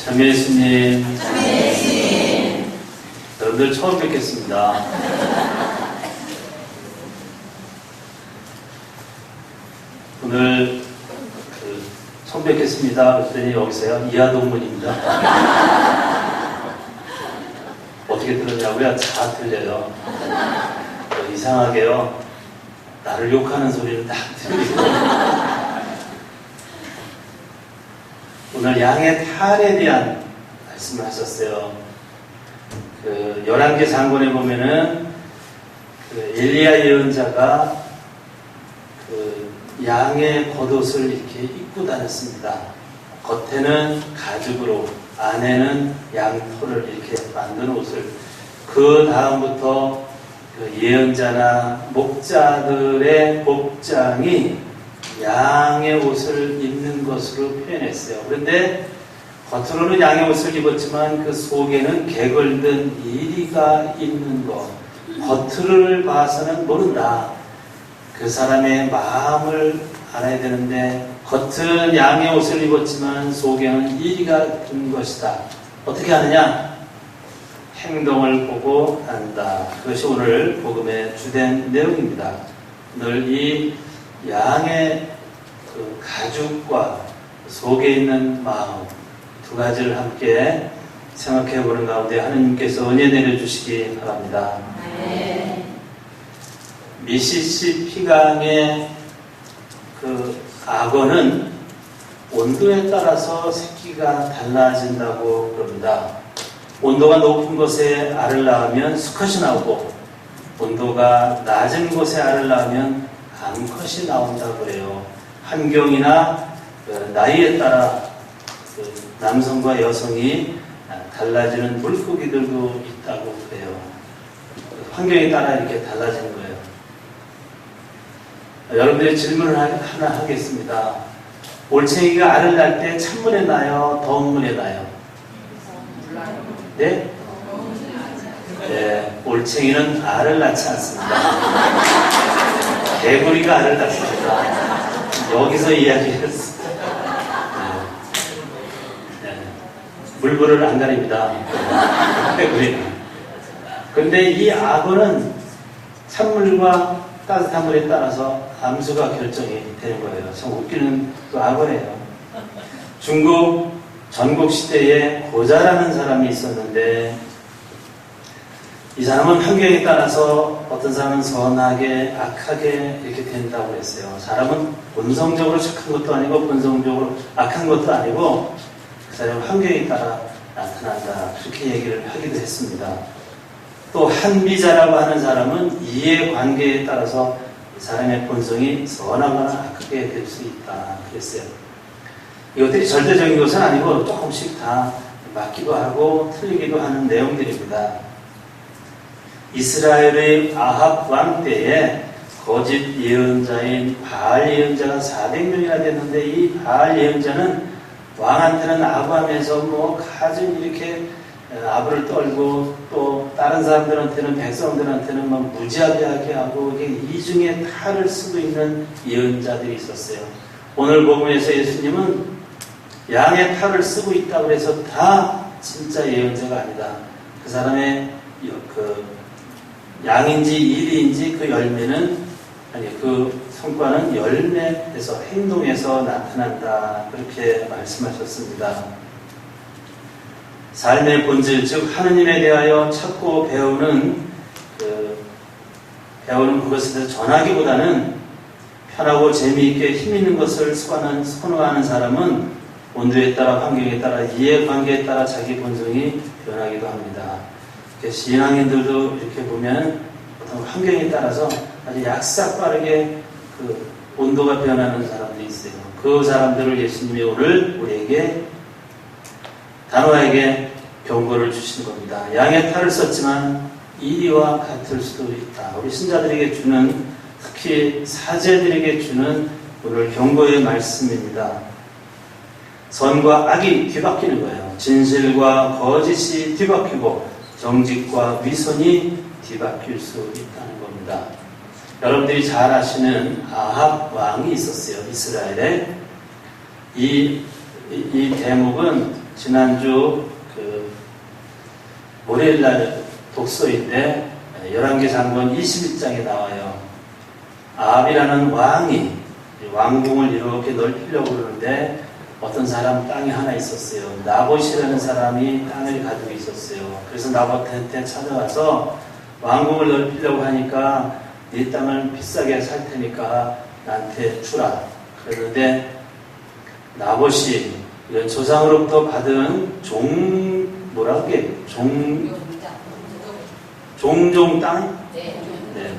참여 예수님. 여러분들 처음 뵙겠습니다. 오늘 처음 뵙겠습니다. 그랬더니 여기서요. 이하동문입니다. 어떻게 들었냐고요? 다 들려요. 이상하게요. 나를 욕하는 소리는 딱 들리고. 오늘 양의 탈에 대한 말씀을 하셨어요. 열왕기 상권에 보면은 엘리야 예언자가 양의 겉옷을 이렇게 입고 다녔습니다. 겉에는 가죽으로, 안에는 양털을 이렇게 만든 옷을. 그 다음부터 예언자나 목자들의 복장이 양의 옷을 입는 것으로 표현했어요. 그런데 겉으로는 양의 옷을 입었지만 그 속에는 개걸든 이리가 있는 것. 겉을 봐서는 모른다. 그 사람의 마음을 알아야 되는데 겉은 양의 옷을 입었지만 속에는 이리가 든 것이다. 어떻게 하느냐? 행동을 보고 안다. 그것이 오늘 복음의 주된 내용입니다. 오늘 이 양의 가죽과 속에 있는 마음 두 가지를 함께 생각해 보는 가운데 하나님께서 은혜 내려주시기 바랍니다. 네. 미시시피강의 악어는 온도에 따라서 새끼가 달라진다고 그럽니다. 온도가 높은 곳에 알을 낳으면 수컷이 나오고 온도가 낮은 곳에 알을 낳으면 암컷이 나온다고 그래요. 환경이나 나이에 따라 남성과 여성이 달라지는 물고기들도 있다고 그래요. 환경에 따라 이렇게 달라지는 거예요. 여러분들의 질문을 하나 하겠습니다. 올챙이가 알을 낳을 때 찬물에 나요? 더운 물에 나요? 네? 네, 올챙이는 알을 낳지 않습니다. 개구리가 알을 낳습니다. 여기서 이야기했어요. 네. 물불을 안 가립니다. 개구리. 그런데 이 악어는 찬물과 따뜻한 물에 따라서 암수가 결정이 되는 거예요. 참 웃기는 또 악어예요. 중국 전국시대에 고자라는 사람이 있었는데 이 사람은 환경에 따라서 어떤 사람은 선하게 악하게 이렇게 된다고 했어요. 사람은 본성적으로 착한 것도 아니고 본성적으로 악한 것도 아니고 그 사람은 환경에 따라 나타난다. 그렇게 얘기를 하기도 했습니다. 또 한비자라고 하는 사람은 이해관계에 따라서 사람의 본성이 선하거나 악하게 될 수 있다. 그랬어요. 이것들이 절대적인 것은 아니고 조금씩 다 맞기도 하고 틀리기도 하는 내용들입니다. 이스라엘의 아합 왕 때에 거짓 예언자인 바알 예언자가 400명이나 됐는데 이 바알 예언자는 왕한테는 아부하면서 가진 이렇게 아부를 떨고 또 다른 사람들한테는 백성들한테는 무지하게 하고 이중의 탈을 쓰고 있는 예언자들이 있었어요. 오늘 복음에서 예수님은 양의 탈을 쓰고 있다고 해서 다 진짜 예언자가 아니다. 그 사람의 양인지 일인지 그 열매는 그 성과는 열매에서 행동에서 나타난다. 그렇게 말씀하셨습니다. 삶의 본질, 즉 하느님에 대하여 찾고 배우는 그것에 대해서 전하기보다는 편하고 재미있게 힘있는 것을 선호하는 사람은 온도에 따라 환경에 따라 이해관계에 따라 자기 본성이 변하기도 합니다. 신앙인들도 이렇게 보면 어떤 환경에 따라서 아주 약삭 빠르게 온도가 변하는 사람들이 있어요. 그 사람들을 예수님이 오늘 우리에게 단호하게 경고를 주신 겁니다. 양의 탈을 썼지만 이리와 같을 수도 있다. 우리 신자들에게 주는, 특히 사제들에게 주는 오늘 경고의 말씀입니다. 선과 악이 뒤바뀌는 거예요. 진실과 거짓이 뒤바뀌고 정직과 위선이 뒤바뀔 수 있다는 겁니다. 여러분들이 잘 아시는 아합 왕이 있었어요. 이스라엘에. 이 대목은 지난주 그 월요일날 독서인데 열왕기 장권 21장에 나와요. 아합이라는 왕이 왕궁을 이렇게 넓히려고 그러는데 어떤 사람 땅이 하나 있었어요. 나봇이라는 사람이 땅을 가지고 있었어요. 그래서 나봇한테 찾아가서 왕궁을 넓히려고 하니까 네 땅을 비싸게 살 테니까 나한테 주라. 그러는데 나봇이 이런 조상으로부터 받은 뭐라고 해? 종종 땅? 네.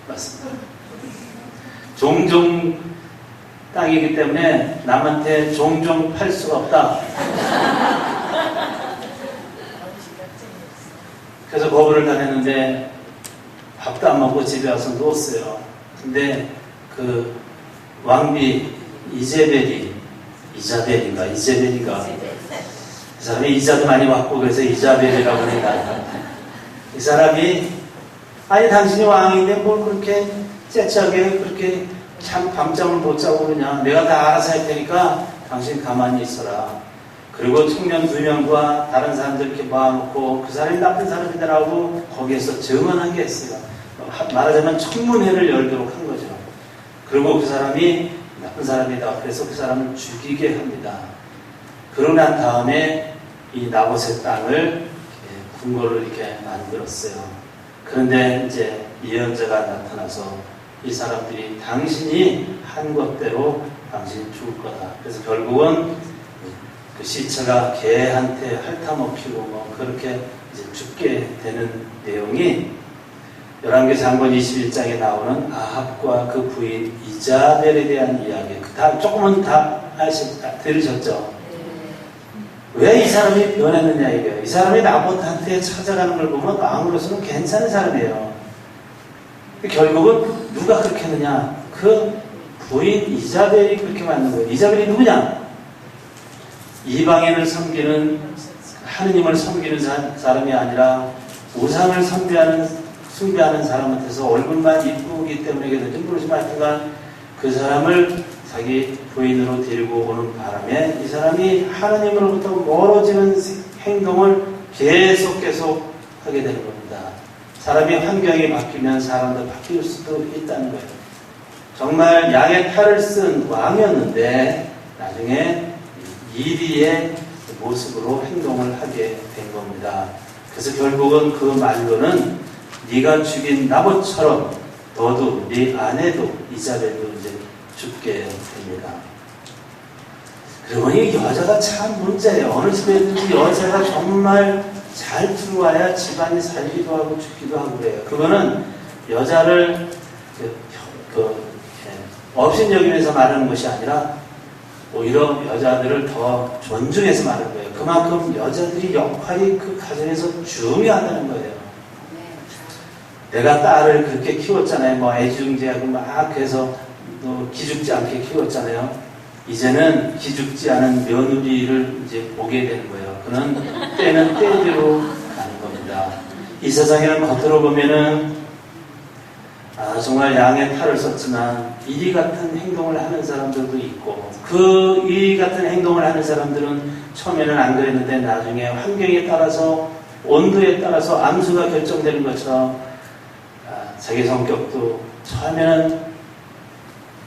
맞습니다. 종종 땅이기 때문에 남한테 종종 팔 수가 없다. 그래서 거부를 당했는데 밥도 안 먹고 집에 와서 누웠어요. 근데 그 왕비 이자벨인가 이 사람이 이자도 많이 받고 그래서 이자벨이라고 합니다. 이 사람이 아니 당신이 왕인데 뭘 그렇게 째째하게 그렇게 참 밤잠을 못 자고 그러냐. 내가 다 알아서 할 테니까 당신 가만히 있어라. 그리고 청년 2명과 다른 사람들 이렇게 모아놓고 그 사람이 나쁜 사람이더라고 거기에서 증언한 게 있어요. 말하자면 청문회를 열도록 한 거죠. 그리고 그 사람이 나쁜 사람이다. 그래서 그 사람을 죽이게 합니다. 그러고 난 다음에 이 나봇의 땅을 궁궐을 이렇게 만들었어요. 그런데 이제 예언자가 나타나서 이 사람들이 당신이 한 것대로 당신이 죽을 거다. 그래서 결국은 그 시체가 개한테 핥아먹히고 뭐 그렇게 이제 죽게 되는 내용이 열왕기 장권 21장에 나오는 아합과 그 부인 이자벨에 대한 이야기. 조금은 다 들으셨죠? 왜 이 사람이 변했느냐 이거예요. 이 사람이 나봇한테 찾아가는 걸 보면 왕으로서는 괜찮은 사람이에요. 결국은 누가 그렇게 했느냐? 그 부인 이자벨이 그렇게 만든 거예요. 이자벨이 누구냐? 이방인을 섬기는 하느님을 섬기는 사람이 아니라 우상을 숭배하는 사람한테서 얼굴만 이쁘기 때문이겠는지 모르지만 하여간 그 사람을 자기 부인으로 데리고 오는 바람에 이 사람이 하나님으로부터 멀어지는 행동을 계속 하게 되는 겁니다. 사람이 환경이 바뀌면 사람도 바뀔 수도 있다는 거예요. 정말 양의 탈을 쓴 왕이었는데 나중에 이리의 모습으로 행동을 하게 된 겁니다. 그래서 결국은 그 말로는 네가 죽인 나봇처럼 너도 네 아내도 이자벨도 이제 죽게 됩니다. 그러고 이 여자가 참 문제예요. 어느 집에든지 여자가 정말 잘 들어와야 집안이 살기도 하고 죽기도 하고 그래요. 그거는 여자를 업신여기면서 말하는 것이 아니라 오히려 여자들을 더 존중해서 말하는 거예요. 그만큼 여자들이 역할이 그 가정에서 중요하다는 거예요. 내가 딸을 그렇게 키웠잖아요. 뭐 애지중지하고 막 해서 기죽지 않게 키웠잖아요. 이제는 기죽지 않은 며느리를 이제 보게 되는 거예요. 그는 때는 때대로 가는 겁니다. 이 세상에는 겉으로 보면은 정말 양의 탈을 썼지만 이리 같은 행동을 하는 사람들도 있고 그 이리 같은 행동을 하는 사람들은 처음에는 안 그랬는데 나중에 환경에 따라서 온도에 따라서 암수가 결정되는 것처럼 자기 성격도 처음에는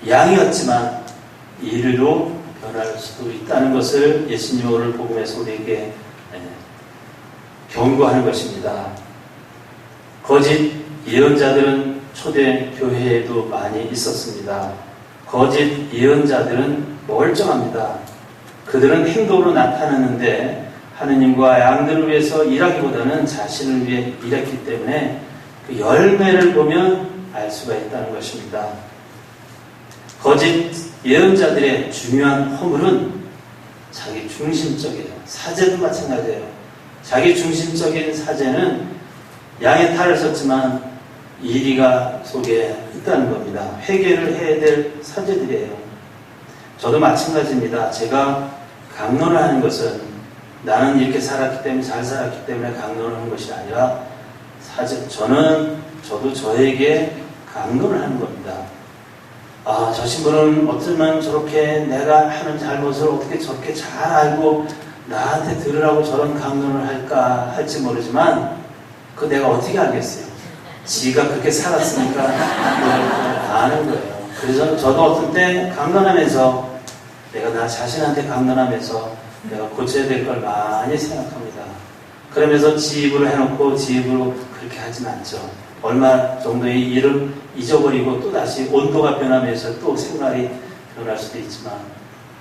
양이었지만 이리로 변할 수도 있다는 것을 예수님 오늘 복음에서 우리에게 경고하는 것입니다. 거짓 예언자들은 초대 교회에도 많이 있었습니다. 거짓 예언자들은 멀쩡합니다. 그들은 행동으로 나타나는데 하느님과 양들을 위해서 일하기보다는 자신을 위해 일했기 때문에 그 열매를 보면 알 수가 있다는 것입니다. 거짓 예언자들의 중요한 허물은 자기 중심적이에요. 사제도 마찬가지예요. 자기 중심적인 사제는 양의 탈을 썼지만 이리가 속에 있다는 겁니다. 회개를 해야 될 사제들이에요. 저도 마찬가지입니다. 제가 강론을 하는 것은 나는 이렇게 살았기 때문에 잘 살았기 때문에 강론을 하는 것이 아니라 저도 저에게 강론을 하는 겁니다. 아, 저 신부는 어쩌면 저렇게 내가 하는 잘못을 어떻게 저렇게 잘 알고 나한테 들으라고 저런 강론을 할까 할지 모르지만 그 내가 어떻게 알겠어요? 지가 그렇게 살았으니까 그걸 아는 거예요. 그래서 저도 어떤 때 강론하면서 내가 나 자신한테 강론하면서 내가 고쳐야 될 걸 많이 생각합니다. 그러면서 지입으로 해놓고 지입으로 그렇게 하진 않죠. 얼마 정도의 일을 잊어버리고 또다시 온도가 변하면서 또 생각이 변할 수도 있지만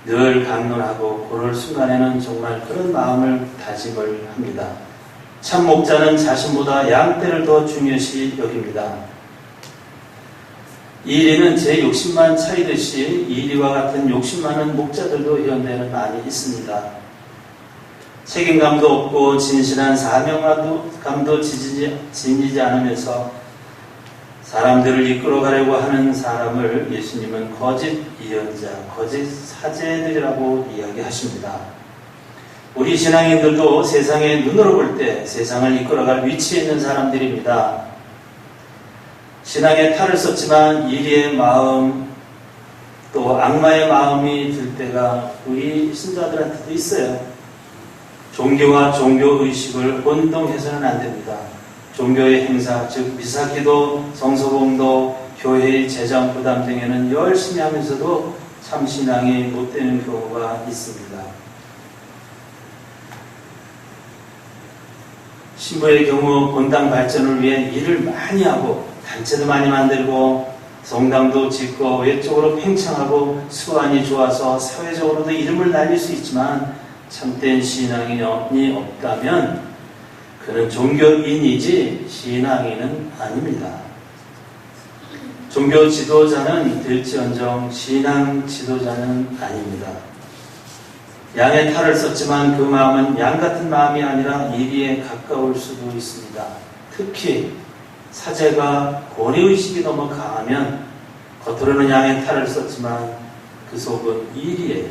늘 강론하고 그럴 순간에는 정말 그런 마음을 다짐을 합니다. 참 목자는 자신보다 양떼를 더 중요시 여깁니다. 이리는 제 욕심만 차리듯이 이리와 같은 욕심 많은 목자들도 현대에는 많이 있습니다. 책임감도 없고 진실한 사명감도 지니지 않으면서 사람들을 이끌어가려고 하는 사람을 예수님은 거짓 예언자, 거짓 사제들이라고 이야기하십니다. 우리 신앙인들도 세상의 눈으로 볼 때 세상을 이끌어갈 위치에 있는 사람들입니다. 신앙에 탈을 썼지만 이리의 마음 또 악마의 마음이 들 때가 우리 신자들한테도 있어요. 종교와 종교의식을 혼동해서는 안 됩니다. 종교의 행사, 즉 미사기도, 성서봉도, 교회의 재정 부담 등에는 열심히 하면서도 참 신앙이 못 되는 경우가 있습니다. 신부의 경우 본당 발전을 위해 일을 많이 하고 단체도 많이 만들고 성당도 짓고 외적으로 팽창하고 수완이 좋아서 사회적으로도 이름을 날릴 수 있지만 참된 신앙이 없다면 그는 종교인이지 신앙인은 아닙니다. 종교 지도자는 될지언정 신앙 지도자는 아닙니다. 양의 탈을 썼지만 그 마음은 양 같은 마음이 아니라 이리에 가까울 수도 있습니다. 특히 사제가 권위의식이 너무 강하면 겉으로는 양의 탈을 썼지만 그 속은 이리예요.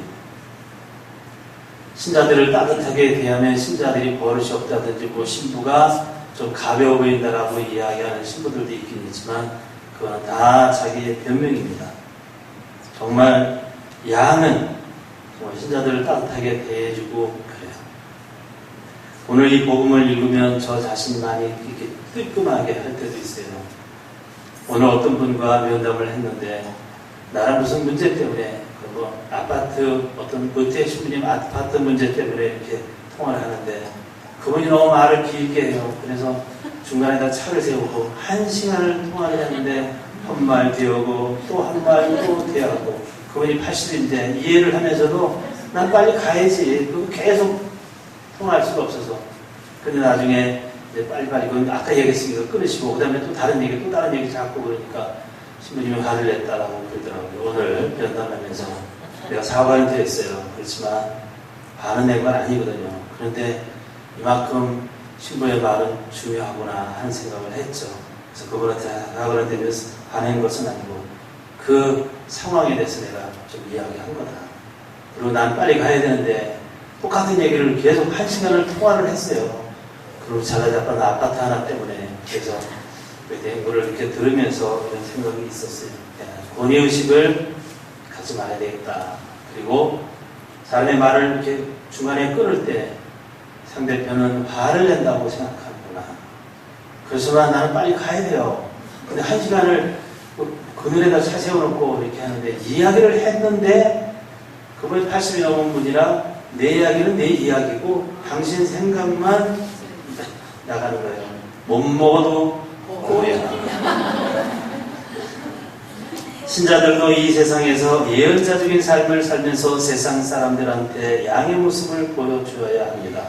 신자들을 따뜻하게 대하면 신자들이 버릇이 없다든지 뭐 신부가 좀 가벼워 보인다라고 이야기하는 신부들도 있긴 있지만 그건 다 자기의 변명입니다. 정말 양은 신자들을 따뜻하게 대해주고 그래요. 오늘 이 복음을 읽으면 저 자신이 많이 이렇게 뜨끔하게 할 때도 있어요. 오늘 어떤 분과 면담을 했는데 나랑 무슨 문제 때문에 뭐 아파트 어떤 의태 신부님 아파트 문제 때문에 이렇게 통화를 하는데 그분이 너무 말을 길게 해요. 그래서 중간에다 차를 세우고 1시간을 통화를 했는데 한 말 뒤오고 또 한 말 또 대하고 그분이 80인데 이해를 하면서도 난 빨리 가야지. 그거 계속 통화할 수가 없어서. 근데 나중에 이제 빨리빨리 그건 아까 얘기했으니까 끊으시고 그 다음에 또 다른 얘기 자꾸 그러니까 신부님이 화를 냈다라고 그러더라고요. 오늘 면담하면서 내가 사과는 드렸어요. 그렇지만 반은 낸 건 아니거든요. 그런데 이만큼 신부의 말은 중요하구나 하는 생각을 했죠. 그래서 그분한테 사과를 드리면서 반한 것은 아니고 그 상황에 대해서 내가 좀 이야기한 거다. 그리고 난 빨리 가야 되는데 똑같은 얘기를 계속 1시간을 통화를 했어요. 그리고 자가 잡은 아파트 하나 때문에 그래서 그걸 이렇게 들으면서 이런 생각이 있었어요. 권위의식을 갖지 말아야 되겠다. 그리고 사람의 말을 이렇게 중간에 끊을 때 상대편은 화를 낸다고 생각하는구나. 그래서 나는 빨리 가야 돼요. 근데 1시간을 그늘에다 차 세워놓고 이렇게 하는데 이야기를 했는데 그분이 80이 넘은 분이라 내 이야기는 내 이야기고 당신 생각만 나가는 거예요. 못 먹어도 고야. 신자들도 이 세상에서 예언자적인 삶을 살면서 세상 사람들한테 양의 모습을 보여주어야 합니다.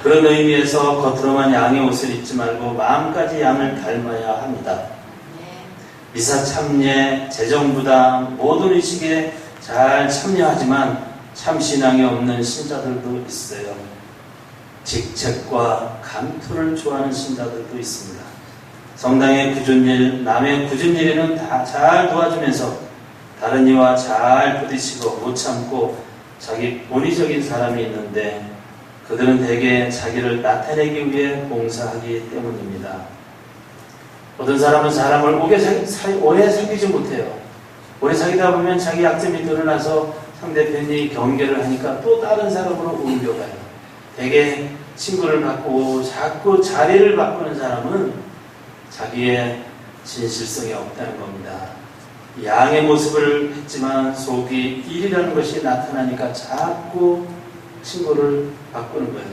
그런 의미에서 겉으로만 양의 옷을 입지 말고 마음까지 양을 닮아야 합니다. 미사 참여, 재정부담, 모든 의식에 잘 참여하지만 참 신앙이 없는 신자들도 있어요. 직책과 감투를 좋아하는 신자들도 있습니다. 성당의 굳은 일, 남의 굳은 일에는 다 잘 도와주면서 다른 이와 잘 부딪히고 못 참고 자기 본의적인 사람이 있는데 그들은 대개 자기를 나타내기 위해 봉사하기 때문입니다. 어떤 사람은 사람을 오래 사귀지 못해요. 오래 사귀다 보면 자기 약점이 드러나서 상대편이 경계를 하니까 또 다른 사람으로 옮겨가요. 되게 친구를 바꾸고 자꾸 자리를 바꾸는 사람은 자기의 진실성이 없다는 겁니다. 양의 모습을 했지만 속이 일이라는 것이 나타나니까 자꾸 친구를 바꾸는 거예요.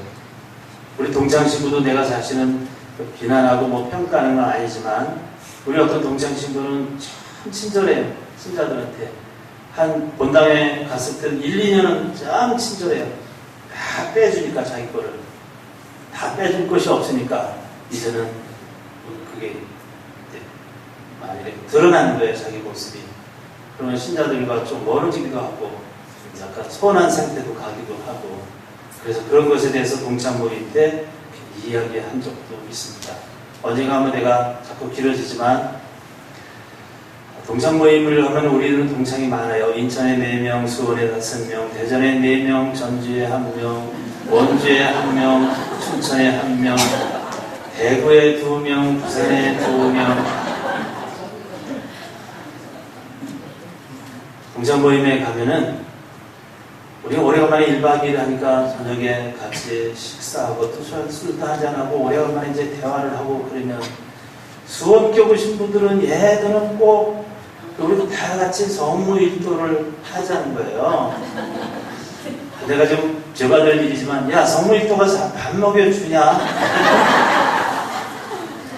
우리 동창 친구도 내가 자신은 비난하고 뭐 평가하는 건 아니지만 우리 어떤 동창 친구는 참 친절해요. 신자들한테. 한 본당에 갔을 때 1, 2년은 참 친절해요. 다 빼주니까 자기 거를. 다 빼줄 것이 없으니까 이제는 그게 드러나는 거예요. 자기 모습이. 그러면 신자들과 좀 멀어지기도 하고 약간 소원한 상태도 가기도 하고 그래서 그런 것에 대해서 동창 모임 때 이야기한 적도 있습니다. 언젠가 하면 내가 자꾸 길어지지만 동창 모임을 하면 우리는 동창이 많아요. 인천에 4명, 수원에 5명, 대전에 4명, 전주에 1명, 원주에 1명, 춘천에 1명, 대구에 2명, 부산에 2명. 동창 모임에 가면은 우리 오래간만에 1박 2일 하니까 저녁에 같이 식사하고 또 술도 한잔하고 오래간만에 이제 대화를 하고 그러면 수원교구 신부들은 얘들은 꼭 우리도 다 같이 성무일도를 하자는 거예요. 내가 좀 죄받을 일이지만 야 성무일도 가서 밥 먹여주냐?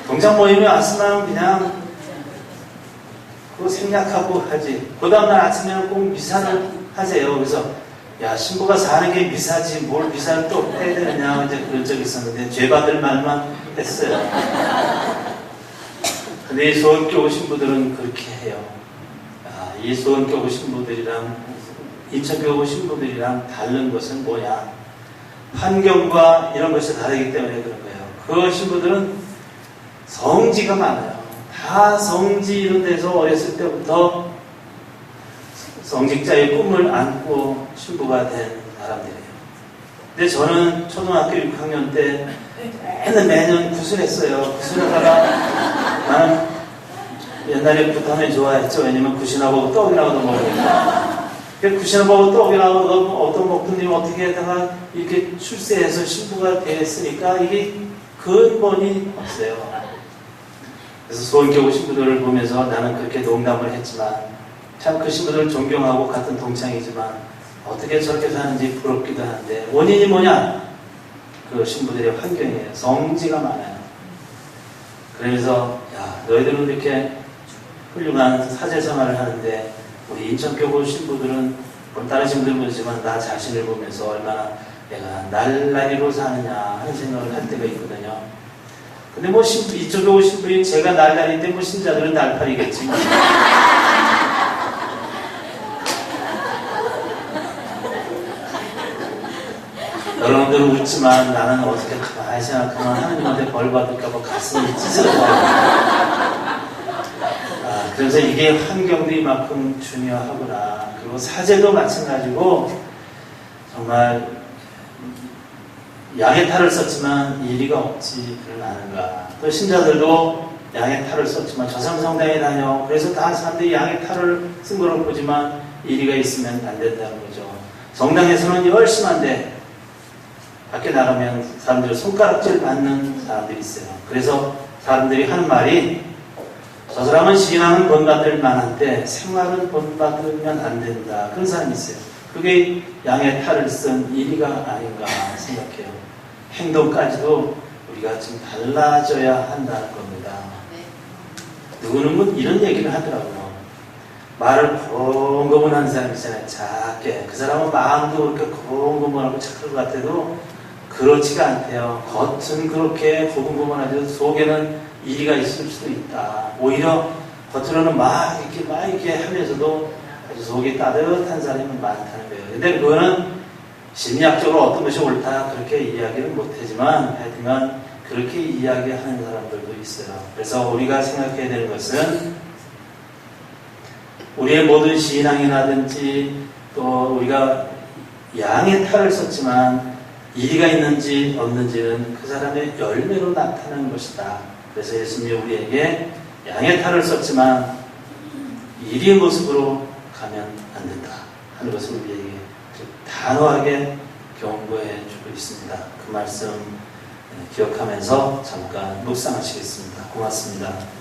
동창 모임에 왔으면 그냥 그거 생략하고 하지. 그 다음날 아침에는 꼭 미사를 하세요. 그래서 야 신부가 사는 게 미사지 뭘 미사를 또 해야 되느냐 이제 그런 적이 있었는데 죄받을 말만 했어요. 근데 이 수원교구 신부들은 그렇게 해요. 이 수원교구 신부들이랑 인천교구 신부들이랑 다른 것은 뭐냐? 환경과 이런 것이 다르기 때문에 그런 거예요. 그 신부들은 성지가 많아요. 다 성지 이런 데서 어렸을 때부터 성직자의 꿈을 안고 신부가 된 사람들이에요. 근데 저는 초등학교 6학년 때 매년 구슬했어요. 구슬하다가 나는 옛날에 굿하면 좋아했죠. 왜냐면 굿이나고 떡이나고 먹으니까. 굿이나고 떡이나고 어떤 목사님 어떻게 하다가 이렇게 출세해서 신부가 됐으니까 이게 근본이 없어요. 그래서 수원교구 신부들을 보면서 나는 그렇게 농담을 했지만 참 그 신부들을 존경하고 같은 동창이지만 어떻게 저렇게 사는지 부럽기도 하는데 원인이 뭐냐? 그 신부들의 환경이에요. 성지가 많아요. 그래서 야 너희들은 이렇게 훌륭한 사제 생활을 하는데 우리 인천교구 신부들은 다른 신부들 보지만 나 자신을 보면서 얼마나 내가 날라리로 사느냐 하는 생각을 할 때가 있거든요. 근데 뭐 신부, 이쪽에 오신 분이 제가 날라리인데 뭐 신자들은 날파리겠지. 여러분들은 웃지만 나는 어떻게 가만히 생각하면 하나님한테 벌 받을까봐 가슴이 찢어져요. 그래서 이게 환경도 이만큼 중요하구나. 그리고 사제도 마찬가지고 정말 양의 탈을 썼지만 일리가 없지 그런 아는가. 또 신자들도 양의 탈을 썼지만 저상성당에 다녀. 그래서 다 사람들이 양의 탈을 쓴 거로 보지만 일리가 있으면 안 된다는 거죠. 성당에서는 열심한데 밖에 나가면 사람들이 손가락질 받는 사람들이 있어요. 그래서 사람들이 하는 말이 저 사람은 신앙은 본받을 만한데 생활은 본받으면 안 된다. 그런 사람이 있어요. 그게 양의 탈을 쓴 일이가 아닌가 생각해요. 행동까지도 우리가 좀 달라져야 한다는 겁니다. 누구는 뭐 이런 얘기를 하더라고요. 말을 고분고분한 사람 있잖아요. 작게. 그 사람은 마음도 그렇게 고분고분하고 착할 것 같아도 그렇지가 않대요. 겉은 그렇게 고분고분하지만 속에는 이리가 있을 수도 있다. 오히려 겉으로는 막 이렇게 하면서도 아주 속이 따뜻한 사람이 많다는 거예요. 근데 그거는 심리학적으로 어떤 것이 옳다 그렇게 이야기는 못하지만 하여튼간 그렇게 이야기하는 사람들도 있어요. 그래서 우리가 생각해야 되는 것은 우리의 모든 신앙이라든지 또 우리가 양의 탈을 썼지만 이리가 있는지 없는지는 그 사람의 열매로 나타나는 것이다. 그래서 예수님이 우리에게 양의 탈을 썼지만 이리의 모습으로 가면 안 된다 하는 것을 우리에게 단호하게 경고해 주고 있습니다. 그 말씀 기억하면서 잠깐 묵상하시겠습니다. 고맙습니다.